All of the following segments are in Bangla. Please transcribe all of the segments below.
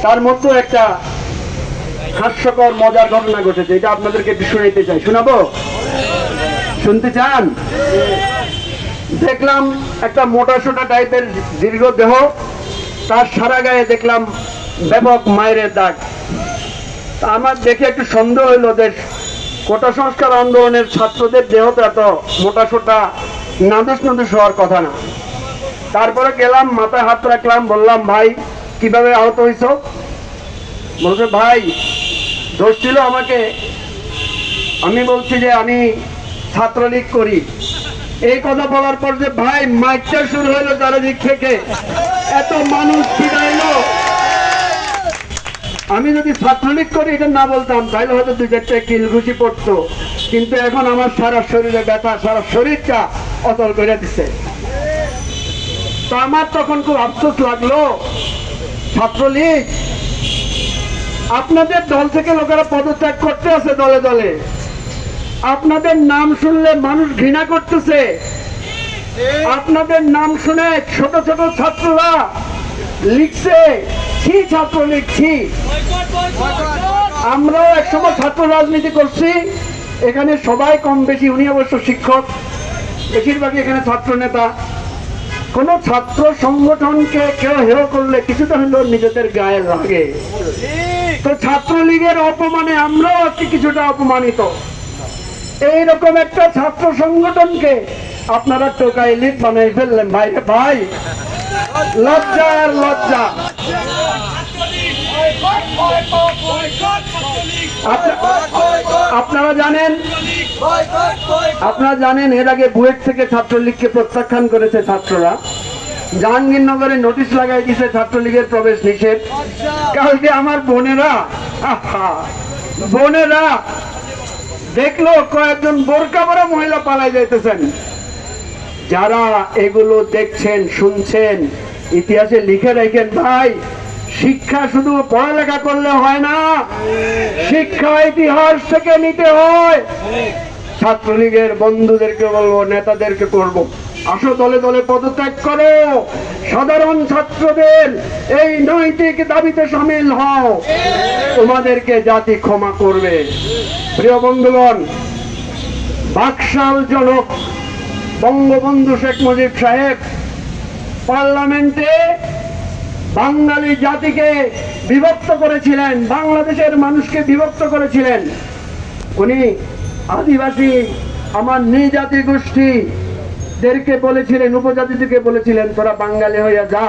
তার মধ্যে একটা হাস্যকর মজার ঘটনা ঘটেছে, এটা আপনাদেরকে একটু শুনাইতে চাই। শোনাবো? শুনতে চান? দেখলাম একটা মোটা সোটা টাইপের দীর্ঘ দেহ, তার সারা গায়ে দেখলাম ব্যাপক মায়ের দাগ। আমার দেখে একটু সন্দেহ হইল যে কোটা সংস্কার আন্দোলনের ছাত্রদের দেহ তো এত মোটা সোটা নাদুস নাদুস হওয়ার কথা না। তারপরে গেলাম, মাথায় হাত রাখলাম, বললাম ভাই কিভাবে আহত হইছ? বলছে ভাই দোষ ছিল আমাকে, আমি বলছি যে আমি ছাত্রলীগ করি। এই কথা বলার পর যে ভাই মাইকটা শুরু হইলো চারিদিক থেকে, এত মানুষ ফিরাইলো। আমি যদি ছাত্রলীগ করি এটা না বলতাম তাহলে হয়তো দুই চারটে কিল ঘুষি পড়তো, কিন্তু এখন আমার সারা শরীরে ব্যথা, সারা শরীরটা অচল করে দিচ্ছে। তো আমার তখন খুব আফসোস লাগলো, ছাত্রলীগ আপনাদের দল থেকে লোকেরা পদত্যাগ করতে আছে দলে দলে, আপনাদের নাম শুনলে মানুষ ঘৃণা করতেছে, আপনাদের নাম শুনে ছোট ছোট ছাত্ররা লিখছে ছি ছাত্রলীগ ছি। আমরাও একসময় ছাত্র রাজনীতি করছি, এখানে সবাই কম বেশি, উনি অবশ্য শিক্ষক, বেশিরভাগই এখানে ছাত্র নেতা। কোন ছাত্র সংগঠনকে কেউ হেয় করলে কিছুটা হলেও নিজেদের গায়ে লাগে। তো ছাত্রলীগের অপমানে আমরাও আজকে কিছুটা অপমানিত। এইরকম একটা ছাত্র সংগঠনকে আপনারা টোকাই লিগ বানাই ফেললেন। ভাই ভাই লজ্জা আর লজ্জা। আপনারা জানেন এর আগে বুয়েট থেকে ছাত্রলীগকে প্রত্যাখ্যান করেছে ছাত্ররা। জাহাঙ্গীরনগরে নোটিশ লাগাই দিয়েছে ছাত্রলীগের প্রবেশ নিষেধ। কালকে আমার বোনেরা দেখলো কয়েকজন বোরকা পরা মহিলা পালাই যাইতেছেন। যারা এগুলো দেখছেন শুনছেন ইতিহাসে লিখে রাখেন ভাই, শিক্ষা শুধু পড়ালেখা করলে হয় না, শিক্ষা ইতিহাস থেকে নিতে হয়। ছাত্রলীগের বন্ধুদেরকে বলবো, নেতাদেরকে করবো, আসো দলে দলে পদত্যাগ করো, সাধারণ ছাত্রদের এই নৈতিক দাবিতে সামিল হও, তোমাদেরকে জাতি ক্ষমা করবে। প্রিয় বন্ধুগণ, বাকশাল জনক বঙ্গবন্ধু শেখ মুজিব সাহেব পার্লামেন্টে বাঙালি জাতিকে বিভক্ত করেছিলেন, বাংলাদেশের মানুষকে বিভক্ত করেছিলেন। উনি আদিবাসী আমার নৃজাতি গোষ্ঠীদেরকে বলেছিলেন, উপজাতিদেরকে বলেছিলেন তোরা বাঙালি হইয়া যা।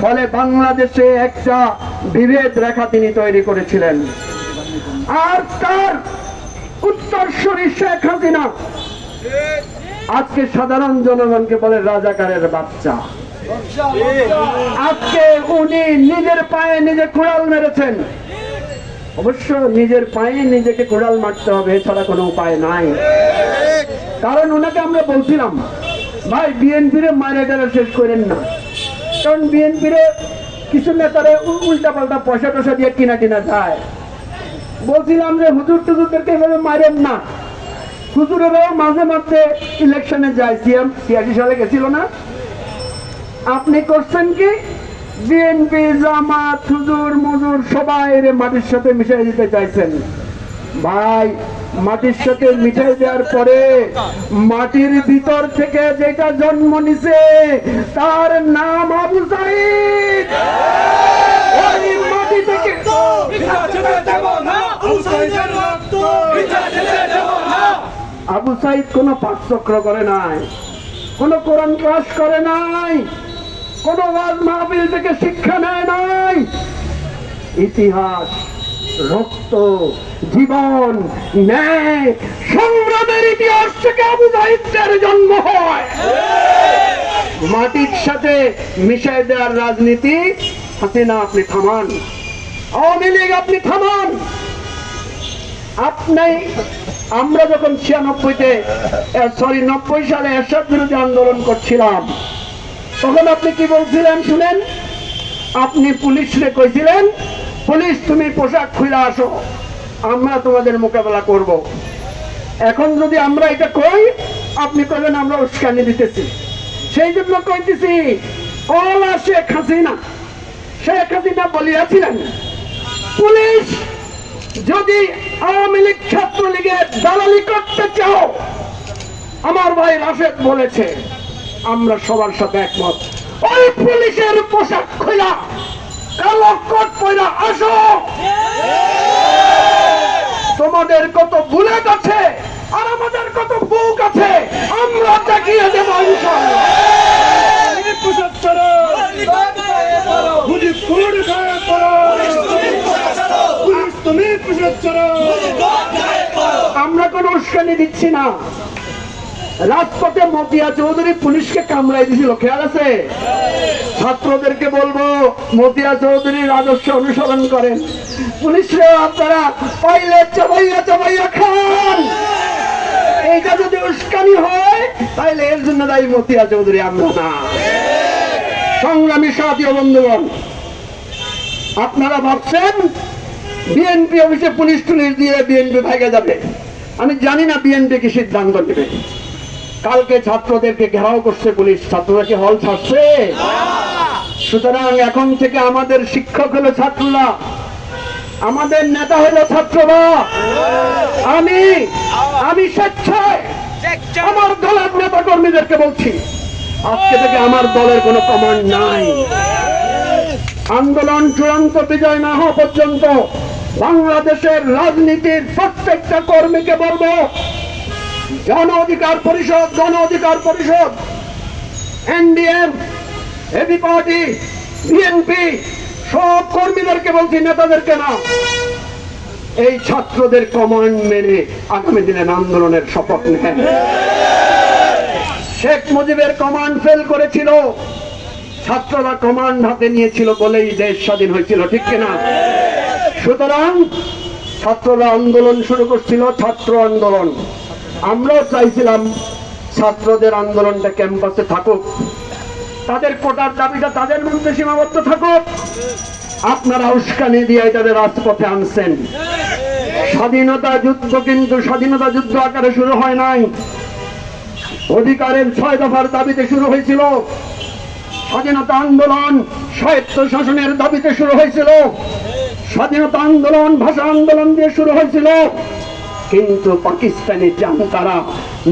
ফলে বাংলাদেশে একটা বিভেদ রেখা তিনি তৈরি করেছিলেন। আর তার উত্তরসূরি শেখ হাসিনা আজকে সাধারণ জনগণকে বলে রাজাকারের বাচ্চা। আজকে উনি নিজের পায়ে নিজে কুড়াল মেরেছেন। অবশ্য নিজের পায়ে নিজেকে কুড়াল মারতে হবে, এছাড়া কোনো উপায় নাই। কারণ ওনাকে আমরা বলছিলাম ভাই বিএনপির মায়েরা শেষ করেন না, কারণ বিএনপির কিছু নেতারা উল্টা পাল্টা পয়সা টয়সা দিয়ে কিনা যায়। বলছিলাম যে হুজুর টুজুরদেরকে এভাবে মারেন না, হুজুরেরাও মাঝে মাঝে ইলেকশনে যায়, 86 সালে গেছিল না। আপনি করছেন কি বিএনপি জামাত হুজুর মুজুর সবাই মাটির সাথে মিশাই দিতে চাইছেন। ভাই মাটির সাথে মিশাই দেওয়ার পরে মাটির ভিতর থেকে যেটা জন্ম নিছে তার নাম আবু সাইদ। ওই মাটি থেকে আবু সাইদ কোন পাঠচক্র করে নাই, কোন কোরআন ক্লাস করে নাই, কোন ওয়াজ মাহফিল থেকে শিক্ষা নেয় নাই। ইতিহাস, রক্ত, জীবন, ন্যায়, সংগ্রামের ইতিহাস থেকে আবু সাইদের জন্ম হয়। মাটির সাথে মিশাই দেওয়ার রাজনীতি হাসিনা আপনি থামান, আওয়ামী লীগ আপনি থামান। আপনি আমরা যখন 90 সালে এরশাদ বিরোধী আন্দোলন করছিলাম তখন আপনি কি বলছিলেন শুনেন? আপনি পুলিশরে কইছিলেন পুলিশ তুমি পোশাক খুলে আসো, আমরা তোমাদের মোকাবেলা করব। এখন যদি আমরা এটা কই আপনি কইবেন আমরা উস্কানি দিতেছি। সেই জন্য কইতেছি কলা শেখ হাসিনা শেখ হাসিনা বলিয়াছিলেন, পুলিশ যদি আওয়ামী লীগ ছাত্রলীগের দালালি করতে চাও, আমার ভাই রাশেদ বলেছে, আমরা সবার সাথে একমত। ওই পুলিশের পোশাক খোলা কালো কোট পরা আসো, তোমাদের কত বুলেট আছে আর আমাদের কত বুক আছে, আমরা দেখিয়ে দেবো ইনশাআল্লাহ। আমরা কোন উস্কানি দিচ্ছি না। রাজপথে মতিয়া চৌধুরী পুলিশকে কামড়াই দিয়েছিল, খেয়াল আছে? ছাত্রদেরকে বলবো মতিয়া চৌধুরীর আদর্শ অনুসরণ করেন, পুলিশরা আপনারা পাইলে চাবাইয়া চাবাইয়া খান। এইটা যদি উস্কানি হয় তাহলে এর জন্য দায়ী মতিয়া চৌধুরী, আমরা না। সংগ্রামী সাথী ও বন্ধুগণ, আপনারা ভাবছেন বিএনপি অফিসে পুলিশ টুলিশ দিয়ে বিএনপি ভাগে যাবে। আমি জানি না বিএনপি কি সিদ্ধান্ত নেবে। কালকে ছাত্রদেরকে ঘেরাও করছে পুলিশ, ছাত্ররা কি হল ছাড়ছে? সুতরাং এখন থেকে আমাদের শিক্ষক হলো ছাত্ররা, আমাদের নেতা হলো ছাত্ররা। আমি স্বেচ্ছায় আমার দলের নেতা কর্মীদেরকে বলছি, আজকে থেকে আমার দলের কোনো কমান্ড নাই। আন্দোলন চূড়ান্ত বিজয় না হওয়া পর্যন্ত বাংলাদেশের রাজনীতির প্রত্যেকটা কর্মীকে বলবো, জন অধিকার পরিষদ, এনডিএম, এবি পার্টি, বিএনপি সব কর্মীদেরকে বলছি, নেতাদেরকে না, এই ছাত্রদের কমান্ড মেনে আগামী দিনের আন্দোলনের শপথ নেন। শেখ মুজিবের কমান্ড ফেল করেছিল, ছাত্ররা কমান্ড হাতে নিয়েছিল বলেই দেশ স্বাধীন হয়েছিল, ঠিক কিনা? সুতরাং ছাত্ররা আন্দোলন শুরু করছিল, ছাত্র আন্দোলন। আমরাও চাইছিলাম ছাত্রদের আন্দোলনটা ক্যাম্পাসে থাকুক, তাদের কোটার দাবিটা তাদের মধ্যে সীমাবদ্ধ থাকুক। আপনারা উস্কানি দিয়ে তাদের রাজপথে আনছেন। স্বাধীনতা যুদ্ধ কিন্তু স্বাধীনতা যুদ্ধ আকারে শুরু হয় নাই, অধিকারের 6 দফার দাবিতে শুরু হয়েছিল। স্বাধীনতা আন্দোলন স্বায়ত্ত শাসনের দাবিতে শুরু হয়েছিল, স্বাধীনতা আন্দোলন ভাষা আন্দোলন দিয়ে শুরু হয়েছিল। কিন্তু পাকিস্তানি জান্তারা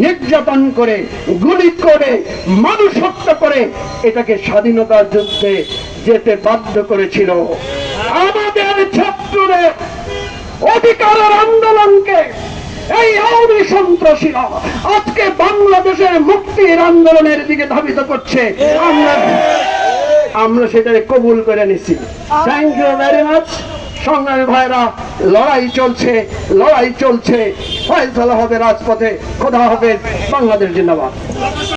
নির্যাতন করে, গুলি করে, মানুষ হত্যা করে এটাকে স্বাধীনতা যুদ্ধে যেতে বাধ্য করেছিল। আমাদের ছাত্রদের অধিকারের আন্দোলনকে এই আওয়ামী সন্ত্রাসীরা আজকে বাংলাদেশের মুক্তির আন্দোলনের দিকে ধাবিত করছে। আমরা সেটাকে কবুল করে নিছি। Thank you very much. সংগ্রামী ভাইরা, লড়াই চলছে, ফয়সালা হবে রাজপথে। খোদা হাফেজ। বাংলাদেশ জিন্দাবাদ।